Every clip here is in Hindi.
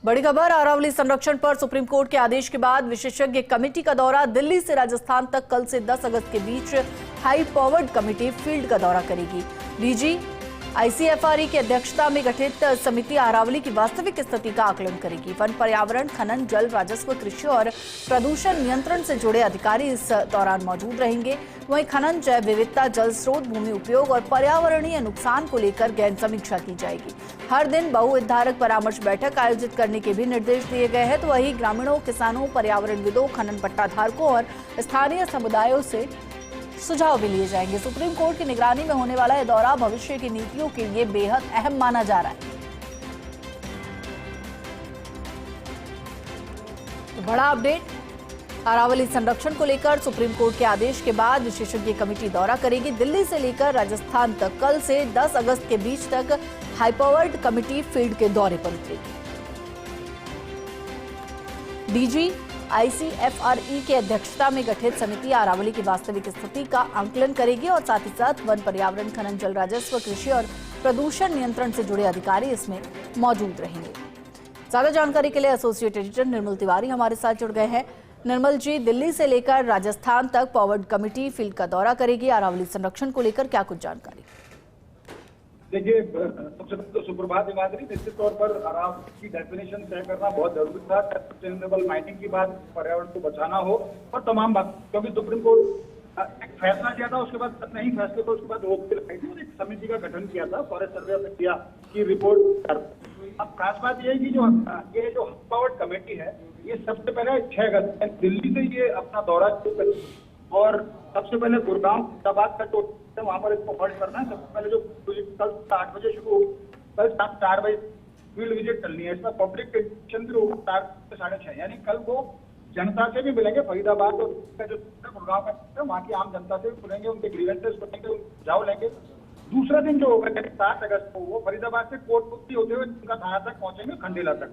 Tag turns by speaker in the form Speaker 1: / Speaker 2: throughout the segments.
Speaker 1: बड़ी खबर, अरावली संरक्षण पर सुप्रीम कोर्ट के आदेश के बाद विशेषज्ञ कमेटी का दौरा दिल्ली से राजस्थान तक कल से 10 अगस्त के बीच हाई पावर्ड कमेटी फील्ड का दौरा करेगी। डीजी आईसीएफआरई की अध्यक्षता में गठित समिति अरावली की वास्तविक स्थिति का आकलन करेगी। वन, पर्यावरण, खनन, जल, राजस्व, कृषि और प्रदूषण नियंत्रण से जुड़े अधिकारी इस दौरान मौजूद रहेंगे। वहीं खनन, जैव विविधता, जल स्रोत, भूमि उपयोग और पर्यावरणीय नुकसान को लेकर गहन समीक्षा की जाएगी। हर दिन बहुहितधारक परामर्श बैठक आयोजित करने के भी निर्देश दिए गए हैं। तो वहीं ग्रामीणों, किसानों, पर्यावरणविदों, खनन पट्टाधारकों और स्थानीय समुदायों से सुझाव भी लिए जाएंगे। सुप्रीम कोर्ट की निगरानी में होने वाला यह दौरा भविष्य की नीतियों के लिए बेहद अहम माना जा रहा है। तो बड़ा अपडेट, अरावली संरक्षण को लेकर सुप्रीम कोर्ट के आदेश के बाद विशेषज्ञ कमेटी दौरा करेगी। दिल्ली से लेकर राजस्थान तक कल से 10 अगस्त के बीच तक हाईपावर्ड कमेटी फील्ड के दौरे पर उतरेगी। डीजी आईसीएफआरई की अध्यक्षता में गठित समिति अरावली की वास्तविक स्थिति का आकलन करेगी और साथ ही साथ वन, पर्यावरण, खनन, जल, राजस्व, कृषि और प्रदूषण नियंत्रण से जुड़े अधिकारी इसमें मौजूद रहेंगे। ज्यादा जानकारी के लिए एसोसिएट एडिटर निर्मल तिवारी हमारे साथ जुड़ गए हैं। निर्मल जी, दिल्ली से लेकर राजस्थान तक पावर्ड कमेटी फील्ड का दौरा करेगी। अरावली संरक्षण को लेकर क्या कुछ जानकारी?
Speaker 2: देखिए, सबसे पहले तो सुप्रभात हिमाद्री। निश्चित तौर पर अरावली की डेफिनेशन तय करना बहुत जरूरी था। सस्टेनेबल माइनिंग की बात, पर्यावरण को बचाना हो और तमाम बात, क्योंकि सुप्रीम कोर्ट एक फैसला किया था, उसके बाद नहीं फैसले तो उसके बाद रोक के लगाई थी और एक समिति का गठन किया था, फॉरेस्ट सर्वे में किया कि रिपोर्ट कर। अब खास बात यह है कि ये जो पावर्ड कमेटी है, ये सबसे पहले 6 अगस्त दिल्ली से ये अपना दौरा शुरू करेगी और सबसे पहले गुड़गांव, फरीदाबाद का जो वहां पर इसको हॉल्ट करना है। सबसे पहले जो कल 8 बजे शुरू होगी, कल शाम 4 बजे फील्ड विजिट करनी है। इसमें पब्लिक इंटरेक्शन भी होगा 4 से 6:30, यानी कल वो जनता से भी मिलेंगे। फरीदाबाद और जो गुड़गांव का वहाँ की आम जनता से भी मिलेंगे, उनके ग्रीवेंसेस सुनेंगे, सुझाव लेंगे। दूसरा दिन जो होगा 7 अगस्त को वो फरीदाबाद से कोटपुतली होते हुए उनका थाना तक पहुंचेंगे, खंडेला तक।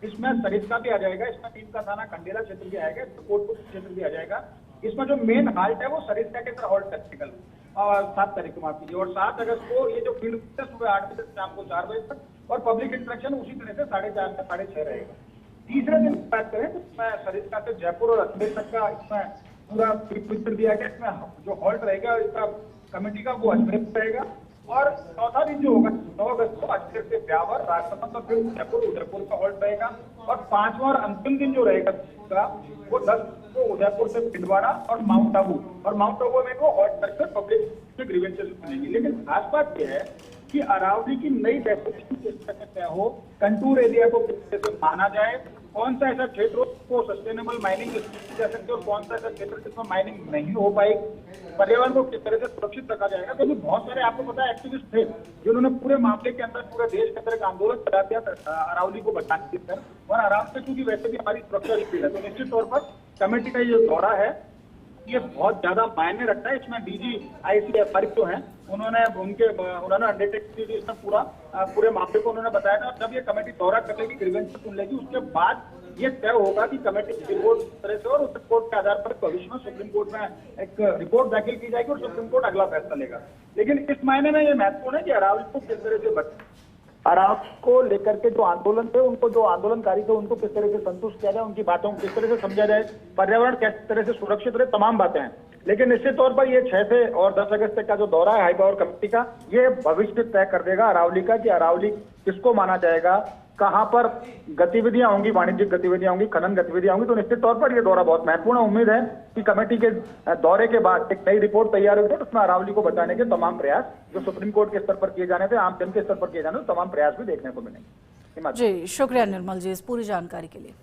Speaker 2: इसमें सरिस्का भी आ जाएगा, इसमें टीम का थाना खंडेला क्षेत्र भी आएगा, कोटपुतली क्षेत्र भी आ जाएगा। इसमें जो मेन हाल्ट है वो सरिस्का के अंदर हॉल्ट टेक्निकल 7 तारीख को, माफ कीजिए। और 7 अगस्त को ये जो फील्ड सुबह 8 बजे से शाम को 4 बजे तक और पब्लिक इंटरेक्शन उसी तरह से 4:30 से 6:30 रहेगा। तीसरे दिन बात करें तो इसमें सरिस्का से जयपुर और अजमेर तक का इसमें पूरा पिक्चर दिया गया। इसमें जो हॉल्ट रहेगा इसका कमेटी का वो अजमेर में रहेगा। और चौथा दिन जो होगा 9 अगस्त को अजमेर से ब्यावर, राजसमंद और फिर उदयपुर का हॉल्ट रहेगा। और 5वां और अंतिम दिन जो रहेगा वो 10 को उदयपुर से छिंदवाड़ा और माउंट आबू में वो हॉल्ट करके पब्लिक के ग्रीवेंसेस सुनेंगे। लेकिन खास बात यह है कि अरावली की नई डेफिनेशन किस तरह से हो, कंटूर एरिया को किस तरह से माना जाए, कौन सा ऐसा क्षेत्र को सस्टेनेबल माइनिंग जा सकते और कौन सा ऐसा क्षेत्र जिसमें माइनिंग नहीं हो पाएगी, पर्यावरण को किस तरह से सुरक्षित रखा जाएगा। क्योंकि बहुत सारे आपको पता है एक्टिविस्ट थे जिन्होंने पूरे मामले के अंदर पूरे देश के अंदर एक आंदोलन चला दिया अरावली को बचाने के अंदर। और अरावली से क्योंकि वैसे भी हमारी सुरक्षा स्पीड है, तो निश्चित तौर पर कमेटी का ये दौरा है ये बहुत ज्यादा मायने रखता है। इसमें डीजी आईसीएफआरई जो है उन्होंने अंडरटेक की इसमें पूरे मामले को उन्होंने बताया था। जब ये कमेटी दौरा कर लेगी, ग्रीवेंस सुन लेगी, उसके बाद ये तय होगा कि कमेटी की रिपोर्ट तरह से और उस रिपोर्ट के आधार पर भविष्य में सुप्रीम कोर्ट में एक रिपोर्ट दाखिल की जाएगी और सुप्रीम कोर्ट अगला फैसला लेगा। लेकिन इस मायने में ये महत्वपूर्ण है कि अरावली को किस तरह से बचे, अरावली को लेकर के जो आंदोलन थे उनको, जो आंदोलनकारी थे उनको किस तरह से संतुष्ट किया जाए, उनकी बातों को किस तरह से समझा जाए, पर्यावरण किस तरह से सुरक्षित रहे, तमाम बातें हैं। लेकिन निश्चित तौर पर ये 6 से और 10 अगस्त तक का जो दौरा है हाई पावर कमेटी का, ये भविष्य तय कर देगा अरावली का कि अरावली किसको माना जाएगा, कहां पर गतिविधियां होंगी, वाणिज्यिक गतिविधियां होंगी, खनन गतिविधियां होंगी। तो निश्चित तौर पर यह दौरा बहुत महत्वपूर्ण। उम्मीद है कि कमेटी के दौरे के बाद एक नई रिपोर्ट तैयार होगी और उसमें अरावली को बचाने के तमाम प्रयास जो सुप्रीम कोर्ट के स्तर पर किए जाने थे, आम जन के स्तर पर किए जाने, तमाम प्रयास भी देखने को मिलेंगे।
Speaker 1: जी, शुक्रिया निर्मल जी इस पूरी जानकारी के लिए।